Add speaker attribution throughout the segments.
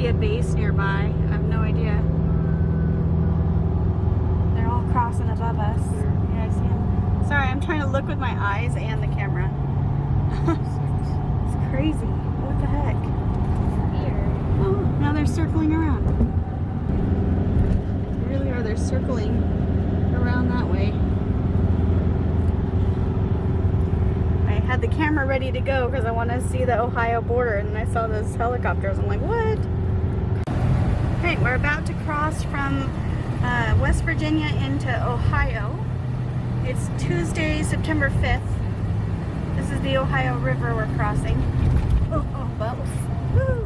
Speaker 1: be a base nearby. I have no idea. They're all crossing above us. Yeah, I see them. Sorry, I'm trying to look with my eyes and the camera. It's crazy. What the heck? Weird. Oh, now they're circling around. They really are. They're circling around that way. I had the camera ready to go because I want to see the Ohio border, and then I saw those helicopters. I'm like, what? Okay, we're about to cross from West Virginia into Ohio. It's Tuesday, September 5th. This is the Ohio River we're crossing. Oh, bumps. Woo!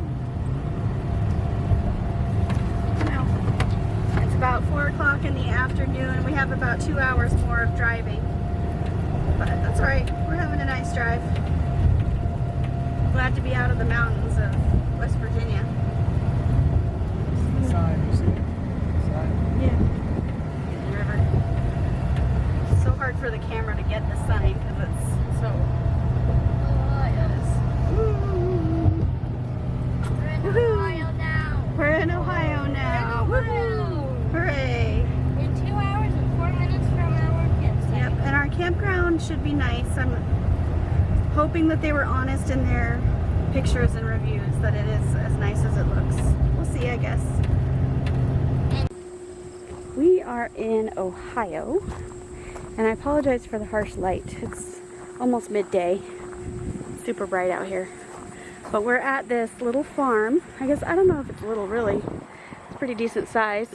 Speaker 1: Now, it's about 4 o'clock in the afternoon. We have about 2 hours more of driving. But that's alright. We're having a nice drive. Glad to be out of the mountains of West Virginia.
Speaker 2: Sign, you see it? Sign.
Speaker 1: Yeah. The river. It's so hard for the camera to get the sign because it's so.
Speaker 3: We're in Ohio now.
Speaker 1: We're in Ohio now. Woohoo! Hooray!
Speaker 3: We're 2 hours and 4 minutes from our campsite.
Speaker 1: Yep, and our campground should be nice. I'm hoping that they were honest in their pictures and reviews, that it is as nice as it looks. We'll see, I guess. We are in Ohio, and I apologize for the harsh light. It's almost midday. Super bright out here. But we're at this little farm. I guess, I don't know if it's little really. It's pretty decent size.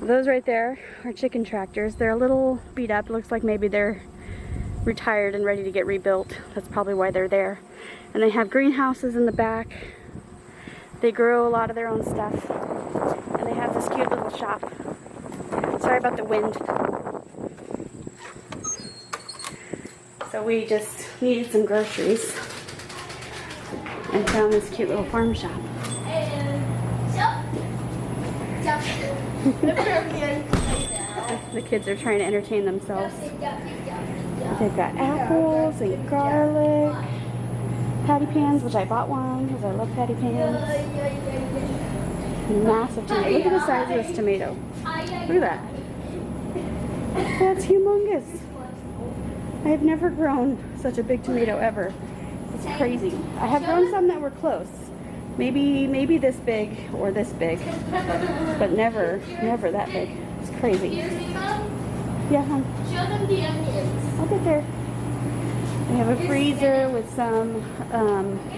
Speaker 1: Those right there are chicken tractors. They're a little beat up. It looks like maybe they're retired and ready to get rebuilt. That's probably why they're there. And they have greenhouses in the back. They grow a lot of their own stuff. And they have this cute little shop. Sorry about the wind. So we just needed some groceries and found this cute little farm shop. The kids are trying to entertain themselves. They've got apples and garlic, patty pans, which I bought one because I love patty pans. Massive tomato. Look at the size of this tomato. Look at that. That's humongous. I have never grown such a big tomato ever. It's crazy. I have grown some that were close. Maybe this big or this big, but never that big. It's crazy. Yeah, hon.
Speaker 3: Show them the onions.
Speaker 1: I'll get there. We have a freezer with some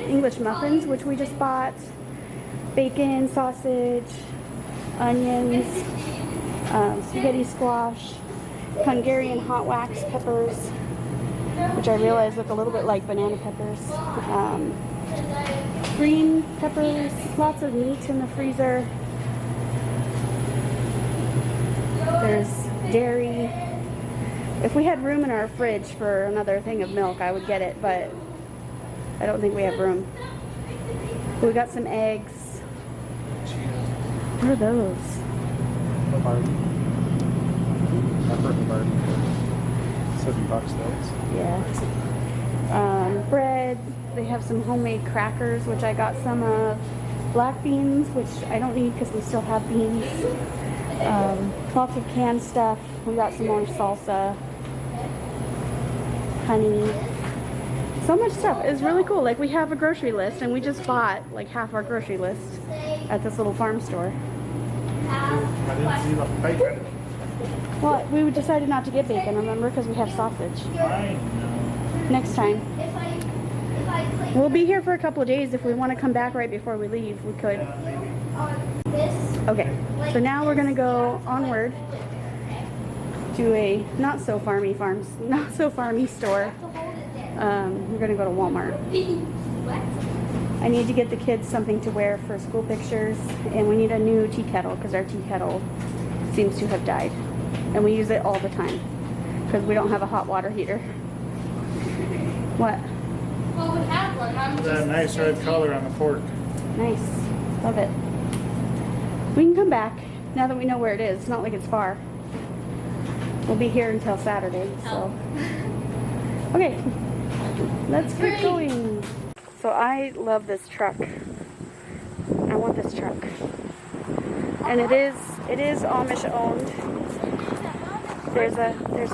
Speaker 1: English muffins, which we just bought. Bacon, sausage, onions, spaghetti squash, Hungarian hot wax peppers, which I realize look a little bit like banana peppers. Green peppers, lots of meat in the freezer. There's dairy. If we had room in our fridge for another thing of milk, I would get it, but I don't think we have room. We got some eggs. What are those?
Speaker 2: $7 those.
Speaker 1: Yeah. Bread. They have some homemade crackers, which I got some of. Black beans, which I don't need because we still have beans. Lots of canned stuff. We got some more salsa. Honey. So much stuff. It's really cool. Like, we have a grocery list, and we just bought like half our grocery list at this little farm store.
Speaker 2: I didn't see the bacon.
Speaker 1: Well, we decided not to get bacon, remember, because we have sausage. Next time. We'll be here for a couple of days. If we want to come back right before we leave, we could. Okay, so now we're gonna go onward to a not so farmy store. We're gonna go to Walmart. I need to get the kids something to wear for school pictures, and we need a new tea kettle because our tea kettle seems to have died, and we use it all the time because we don't have a hot water heater. What?
Speaker 3: Well, we have one.
Speaker 2: That nice red color on the fork.
Speaker 1: Nice. Love it. We can come back now that we know where it is. It's not like it's far. We'll be here until Saturday, so. Okay, let's get going. So I love this truck. want this truck. And it is Amish owned. There's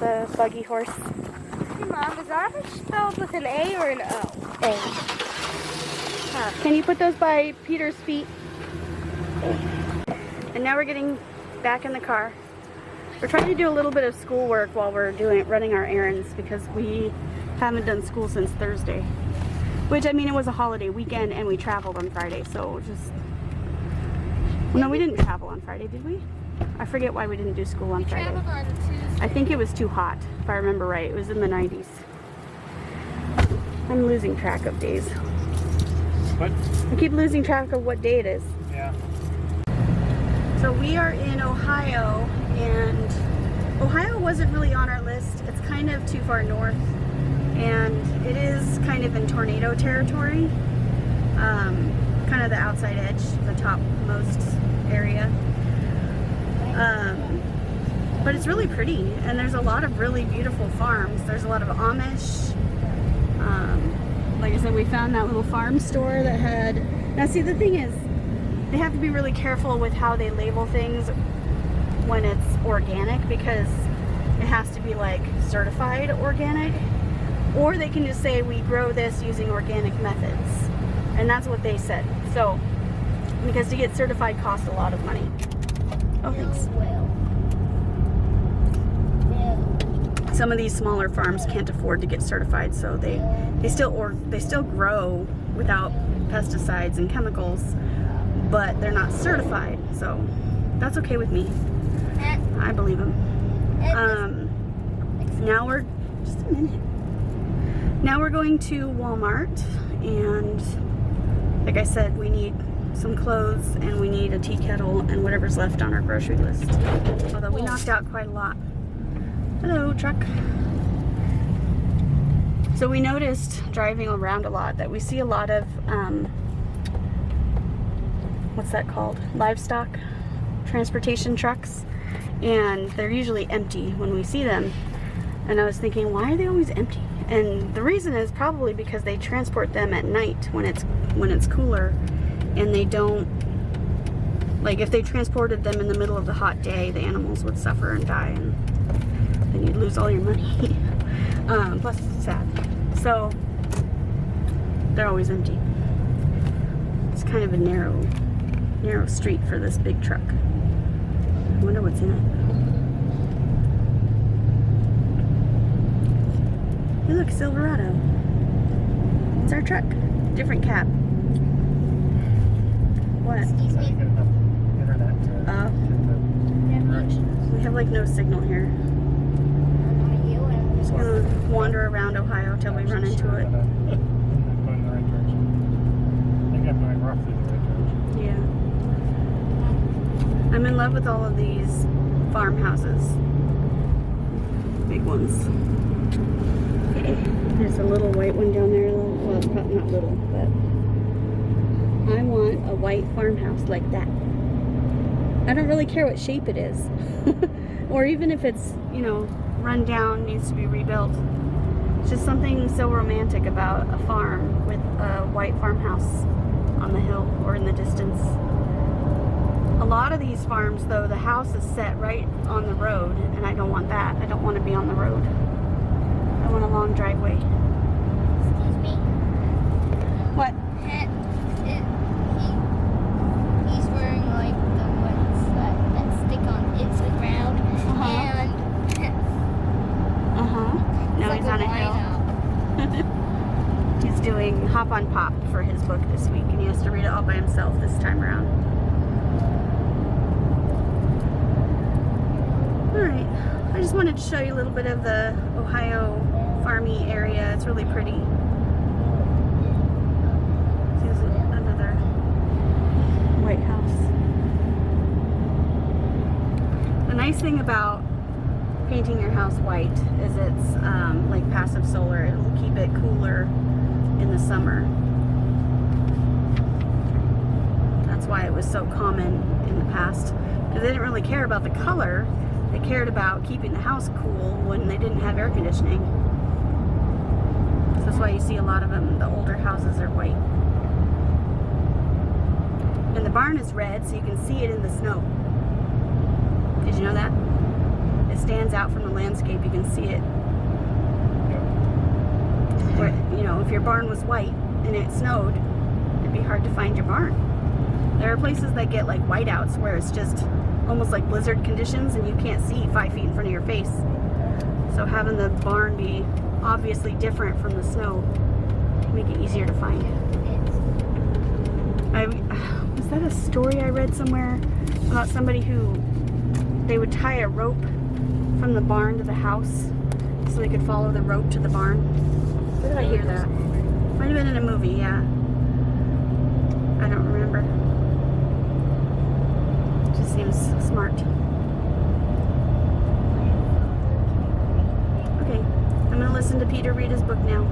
Speaker 1: a buggy horse.
Speaker 3: Hey, Mom, is Amish spelled with an A or an O?
Speaker 1: A. Can you put those by Peter's feet? And now we're getting back in the car. We're trying to do a little bit of schoolwork while we're running our errands because we haven't done school since Thursday. Which, I mean, it was a holiday weekend and we traveled on Friday, so just... Well, no, we didn't travel on Friday, did we? I forget why we didn't do school on Friday.
Speaker 3: Traveled on Tuesday.
Speaker 1: I think it was too hot, if I remember right. It was in the 90s. I'm losing track of days.
Speaker 2: What?
Speaker 1: I keep losing track of what day it is.
Speaker 2: Yeah.
Speaker 1: So we are in Ohio, and Ohio wasn't really on our list. It's kind of too far north, and it is kind of in tornado territory. Kind of the outside edge, the topmost area. But it's really pretty, and there's a lot of really beautiful farms. There's a lot of Amish. Like I said, we found that little farm store that had... Now see, the thing is, they have to be really careful with how they label things when it's organic, because it has to be like certified organic, or they can just say we grow this using organic methods, and that's what they said. So because to get certified costs a lot of money. Oh, thanks. Some of these smaller farms can't afford to get certified, so they still grow without pesticides and chemicals, but they're not certified, so that's okay with me. I believe them. Now we're just a minute. Now we're going to Walmart, and like I said, we need some clothes and we need a tea kettle and whatever's left on our grocery list. Although we knocked out quite a lot. Hello, truck. So we noticed driving around a lot that we see a lot of what's that called? Livestock transportation trucks, and they're usually empty when we see them. And I was thinking, why are they always empty? And the reason is probably because they transport them at night when it's cooler, and they don't, like, if they transported them in the middle of the hot day, the animals would suffer and die, and then you'd lose all your money. Plus it's sad. So they're always empty. It's kind of a narrow street for this big truck. I wonder what's in it. Hey, look, Silverado. It's our truck. Different cab. What?
Speaker 3: Excuse
Speaker 2: So you
Speaker 3: me.
Speaker 2: get enough internet to get the directions.
Speaker 1: We have like no signal here. Just gonna wander around Ohio till we run into it.
Speaker 2: I'm going the right direction. I think I'm going roughly the right direction.
Speaker 1: Yeah. I'm in love with all of these farmhouses. Big ones. There's a little white one down there. Well, it's probably not little, but I want a white farmhouse like that. I don't really care what shape it is. Or even if it's, you know, run down, needs to be rebuilt. It's just something so romantic about a farm with a white farmhouse on the hill or in the distance. A lot of these farms, though, the house is set right on the road, and I don't want that. I don't want to be on the road. I want a long driveway.
Speaker 3: Excuse me.
Speaker 1: What?
Speaker 3: He's wearing like the ones that stick on into the ground, and
Speaker 1: Now
Speaker 3: it's
Speaker 1: he's
Speaker 3: like
Speaker 1: on a hill. He's doing Hop on Pop for his book this week, and he has to read it all by himself this time around. Alright, I just wanted to show you a little bit of the Ohio farmy area. It's really pretty. Here's another White House. The nice thing about painting your house white is it's like passive solar. It'll keep it cooler in the summer. That's why it was so common in the past, because they didn't really care about the color. They cared about keeping the house cool when they didn't have air conditioning. So that's why you see a lot of them, the older houses are white. And the barn is red, so you can see it in the snow. Did you know that? It stands out from the landscape. You can see it. Where, you know, if your barn was white and it snowed, it'd be hard to find your barn. There are places that get like whiteouts where it's just almost like blizzard conditions and you can't see 5 feet in front of your face. So having the barn be obviously different from the snow make it easier to find. Was that a story I read somewhere about somebody who they would tie a rope from the barn to the house so they could follow the rope to the barn? Where did I hear that? Might have been in a movie, yeah. I don't remember. Just seems smart. Okay, I'm gonna listen to Peter read his book now.